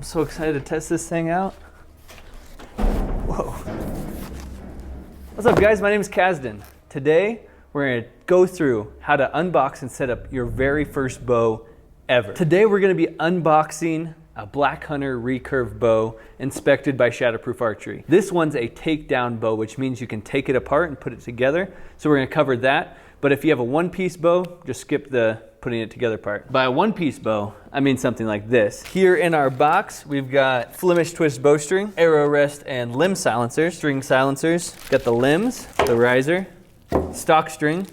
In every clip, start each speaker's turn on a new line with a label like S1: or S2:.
S1: so excited to test this thing out. Whoa. What's up, guys? My name is Kazdan. Today, we're going to go through how to unbox and set up your very first bow ever. Today, we're going to be unboxing a Black Hunter Recurve bow inspected by Shatterproof Archery. This one's a takedown bow, which means you can take it apart and put it together. So we're going to cover that. But if you have a one-piece bow, just skip the putting it together part. By a one-piece bow, I mean something like this. Here in our box, we've got Flemish twist bowstring, arrow rest, and limb silencers, string silencers. Got the limbs, the riser, stock string,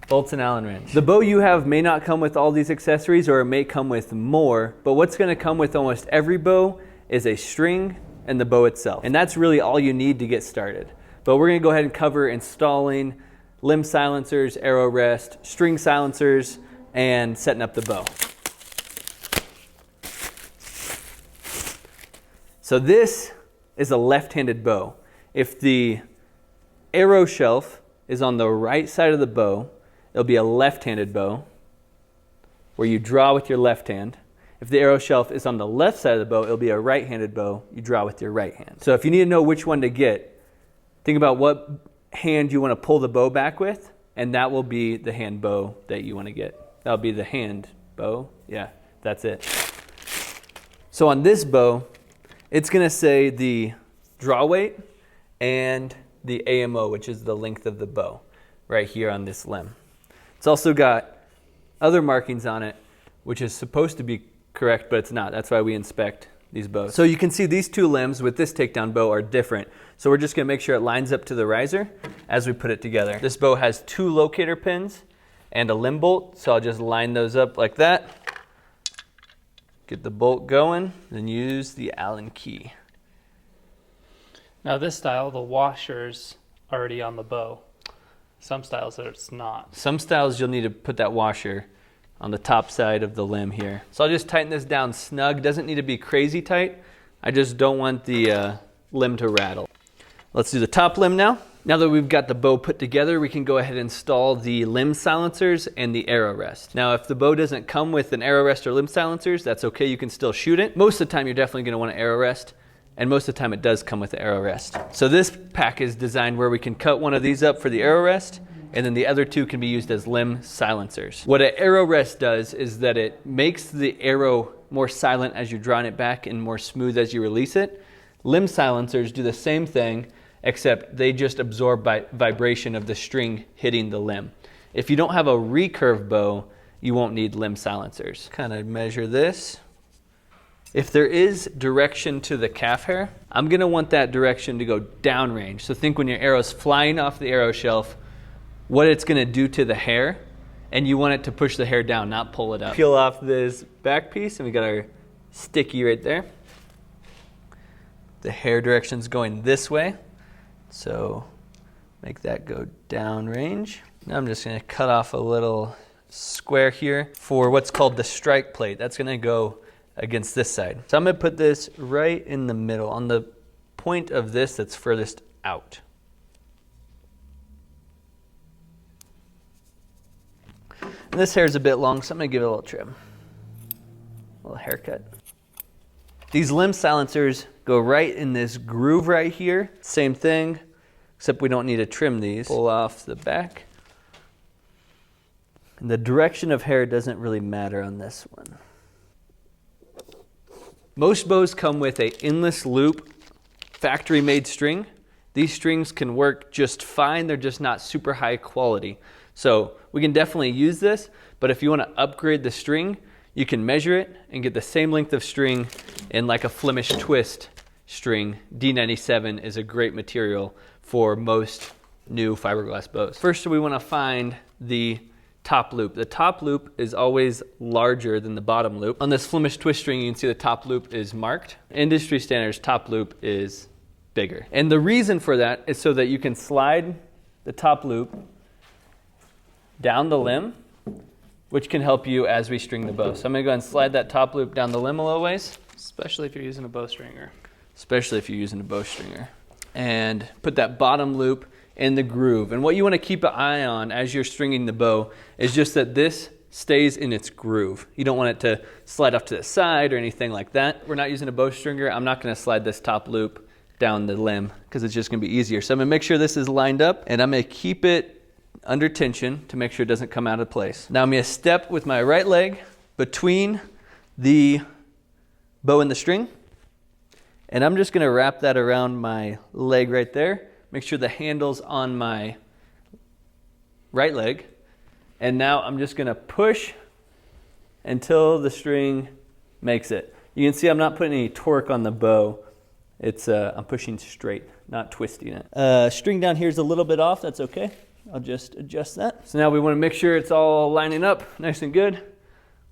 S1: bolts and Allen wrench. The bow you have may not come with all these accessories, or it may come with more, but what's gonna come with almost every bow is a string and the bow itself. And that's really all you need to get started. But we're gonna go ahead and cover installing limb silencers, arrow rest, string silencers, and setting up the bow. So this is a left-handed bow. If the arrow shelf is on the right side of the bow, it'll be a left-handed bow where you draw with your left hand. If the arrow shelf is on the left side of the bow, it'll be a right-handed bow. You draw with your right hand. So if you need to know which one to get, think about what hand you want to pull the bow back with, and that will be the hand bow that you want to get. That'll be the hand bow. Yeah, that's it. So on this bow, it's going to say the draw weight and the AMO, which is the length of the bow, right here on this limb. It's also got other markings on it, which is supposed to be correct, but it's not. That's why we inspect these bows. So you can see these two limbs with this takedown bow are different. So we're just going to make sure it lines up to the riser as we put it together. This bow has 2 locator pins and a limb bolt, so I'll just line those up like that. Get the bolt going, then use the Allen key.
S2: Now this style, the washer's already on the bow. Some styles it's not.
S1: Some styles you'll need to put that washer on the top side of the limb here. So I'll just tighten this down snug. Doesn't need to be crazy tight. I just don't want the limb to rattle. Let's do the top limb now. Now that we've got the bow put together, we can go ahead and install the limb silencers and the arrow rest. Now, if the bow doesn't come with an arrow rest or limb silencers, that's okay, you can still shoot it. Most of the time, you're definitely gonna want an arrow rest, and most of the time it does come with the arrow rest. So this pack is designed where we can cut one of these up for the arrow rest, and then the other 2 can be used as limb silencers. What an arrow rest does is that it makes the arrow more silent as you're drawing it back and more smooth as you release it. Limb silencers do the same thing, except they just absorb by vibration of the string hitting the limb. If you don't have a recurve bow, you won't need limb silencers. Kind of measure this. If there is direction to the calf hair, I'm gonna want that direction to go downrange. So think when your arrow's flying off the arrow shelf, what it's gonna do to the hair, and you want it to push the hair down, not pull it up. Peel off this back piece, and we got our sticky right there. The hair direction's going this way. So make that go downrange. Now I'm just gonna cut off a little square here for what's called the strike plate. That's gonna go against this side. So I'm gonna put this right in the middle, on the point of this that's furthest out. And this hair is a bit long, so I'm gonna give it a little trim. A little haircut. These limb silencers go right in this groove right here. Same thing, except we don't need to trim these. Pull off the back. And the direction of hair doesn't really matter on this one. Most bows come with a endless loop factory-made string. These strings can work just fine. They're just not super high quality. So we can definitely use this, but if you want to upgrade the string, you can measure it and get the same length of string in like a Flemish twist string. D97 is a great material for most new fiberglass bows. First, we want to find the top loop. The top loop is always larger than the bottom loop. On this Flemish twist string, you can see the top loop is marked. Industry standards top loop is bigger. And the reason for that is so that you can slide the top loop down the limb, which can help you as we string the bow. So I'm gonna go ahead and slide that top loop down the limb a little ways.
S2: Especially if you're using a bowstringer.
S1: Especially if you're using a bowstringer. And put that bottom loop in the groove. And what you wanna keep an eye on as you're stringing the bow is just that this stays in its groove. You don't want it to slide off to the side or anything like that. We're not using a bowstringer. I'm not going to slide this top loop down the limb because it's just going to be easier. So I'm going to make sure this is lined up, and I'm going to keep it under tension to make sure it doesn't come out of place. Now I'm going to step with my right leg between the bow and the string, and I'm just going to wrap that around my leg right there. Make sure the handle's on my right leg, and now I'm just going to push until the string makes it. You can see I'm not putting any torque on the bow. It's I'm pushing straight, not twisting it. String down here is a little bit off. That's okay. I'll just adjust that. So now we want to make sure it's all lining up nice and good.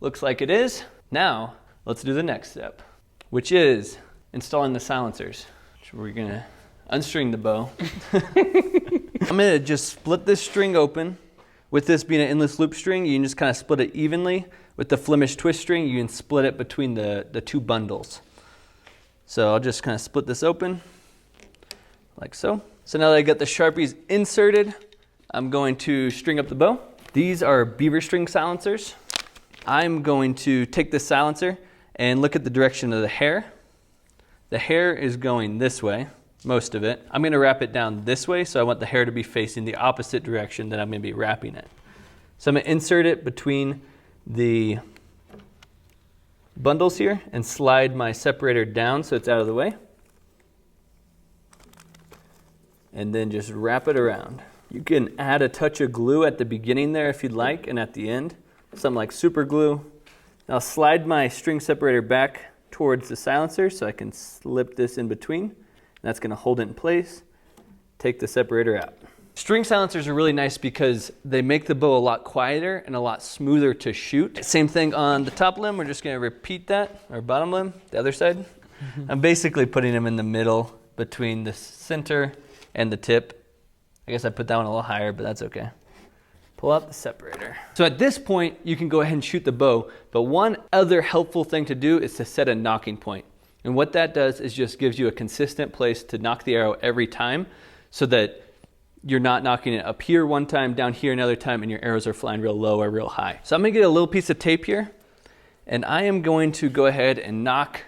S1: Looks like it is. Now let's do the next step, which is installing the silencers. So we're going to unstring the bow. I'm going to just split this string open. With this being an endless loop string, you can just kind of split it evenly. With the Flemish twist string, you can split it between the two bundles. So I'll just kind of split this open like so. So now that I got the Sharpies inserted, I'm going to string up the bow. These are beaver string silencers. I'm going to take this silencer and look at the direction of the hair. The hair is going this way, most of it. I'm going to wrap it down this way, so I want the hair to be facing the opposite direction that I'm going to be wrapping it. So I'm going to insert it between the bundles here and slide my separator down so it's out of the way. And then just wrap it around. You can add a touch of glue at the beginning there if you'd like, and at the end, something like super glue. I'll slide my string separator back towards the silencer so I can slip this in between. And that's going to hold it in place. Take the separator out. String silencers are really nice because they make the bow a lot quieter and a lot smoother to shoot. Same thing on the top limb. We're just going to repeat that, or bottom limb, the other side. I'm basically putting them in the middle between the center and the tip. I guess I put that one a little higher, but that's okay. Pull out the separator. So at this point, you can go ahead and shoot the bow, but one other helpful thing to do is to set a nocking point. And what that does is just gives you a consistent place to nock the arrow every time so that you're not knocking it up here one time, down here another time, and your arrows are flying real low or real high. So I'm gonna get a little piece of tape here, and I am going to go ahead and nock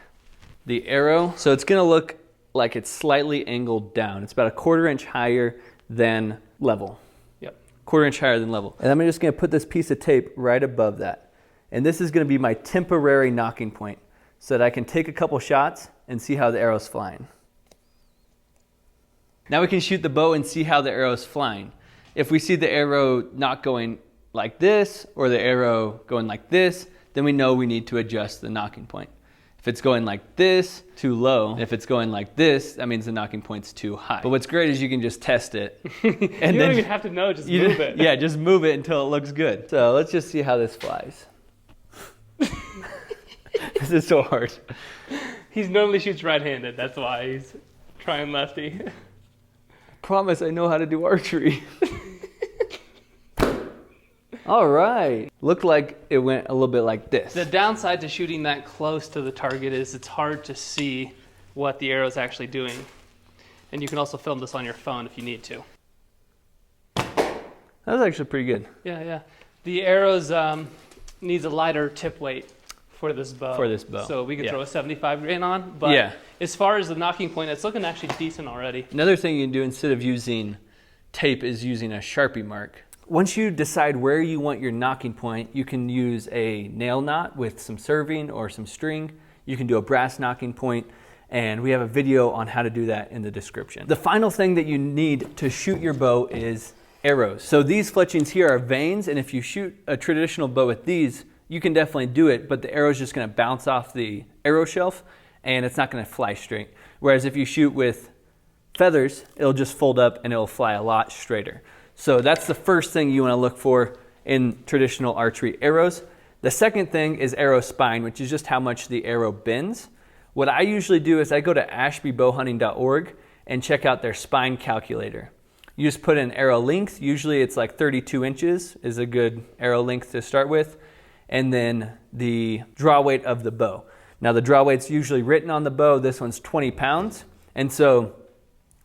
S1: the arrow. So it's gonna look like it's slightly angled down. It's about 1/4 inch higher than level. Yep. 1/4 inch higher than level. And I'm just gonna put this piece of tape right above that. And this is gonna be my temporary nocking point so that I can take a couple shots and see how the arrow's flying. Now we can shoot the bow and see how the arrow's flying. If we see the arrow not going like this or the arrow going like this, then we know we need to adjust the nocking point. If it's going like this, too low. If it's going like this, that means the nocking point's too high. But what's great is you can just test it.
S2: And you don't even have to know, just move it.
S1: Yeah, just move it until it looks good. So let's just see how this flies. This is so hard.
S2: He normally shoots right-handed, that's why he's trying lefty.
S1: Promise I know how to do archery. All right. Looked like it went a little bit like this.
S2: The downside to shooting that close to the target is it's hard to see what the arrow is actually doing. And you can also film this on your phone if you need to.
S1: That was actually pretty good.
S2: Yeah. The arrows needs a lighter tip weight for this bow. So we could throw a 75 grain on. But as far as the nocking point, it's looking actually decent already.
S1: Another thing you can do instead of using tape is using a Sharpie mark. Once you decide where you want your nocking point, you can use a nail knot with some serving or some string. You can do a brass nocking point, and we have a video on how to do that in the description. The final thing that you need to shoot your bow is arrows. So these fletchings here are vanes, and if you shoot a traditional bow with these, you can definitely do it, but the arrow is just going to bounce off the arrow shelf, and it's not going to fly straight. Whereas if you shoot with feathers, it'll just fold up and it'll fly a lot straighter. So that's the first thing you want to look for in traditional archery arrows. The second thing is arrow spine, which is just how much the arrow bends. What I usually do is I go to ashbybowhunting.org and check out their spine calculator. You just put in arrow length. Usually it's like 32 inches is a good arrow length to start with. And then the draw weight of the bow. Now the draw weight's usually written on the bow. This one's 20 pounds. And so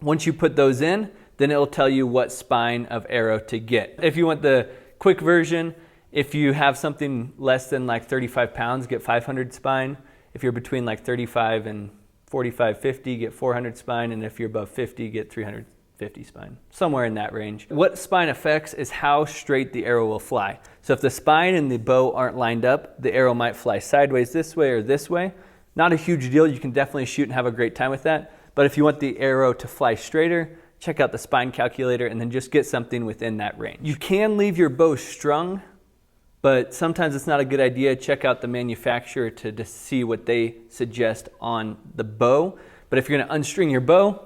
S1: once you put those in, then it'll tell you what spine of arrow to get. If you want the quick version, If you have something less than like 35 pounds, get 500 spine. If you're between like 35 and 45, 50, get 400 spine. And if you're above 50, get 350 spine, somewhere in that range. What spine affects is how straight the arrow will fly. So if the spine and the bow aren't lined up, the arrow might fly sideways this way or this way. Not a huge deal. You can definitely shoot and have a great time with that. But if you want the arrow to fly straighter, check out the spine calculator and then just get something within that range. You can leave your bow strung, but sometimes it's not a good idea. Check out the manufacturer to see what they suggest on the bow. But if you're going to unstring your bow,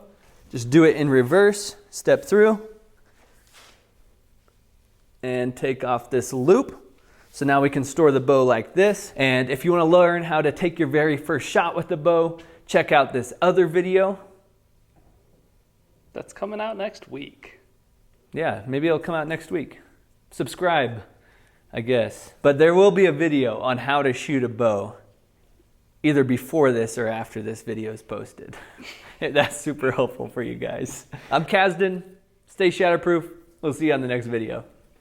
S1: just do it in reverse, step through, and take off this loop. So now we can store the bow like this. And if you want to learn how to take your very first shot with the bow, check out this other video.
S2: That's coming out next week.
S1: Yeah, maybe it'll come out next week. Subscribe, I guess. But there will be a video on how to shoot a bow, either before this or after this video is posted. That's super helpful for you guys. I'm Kasdan. Stay shatterproof. We'll see you on the next video.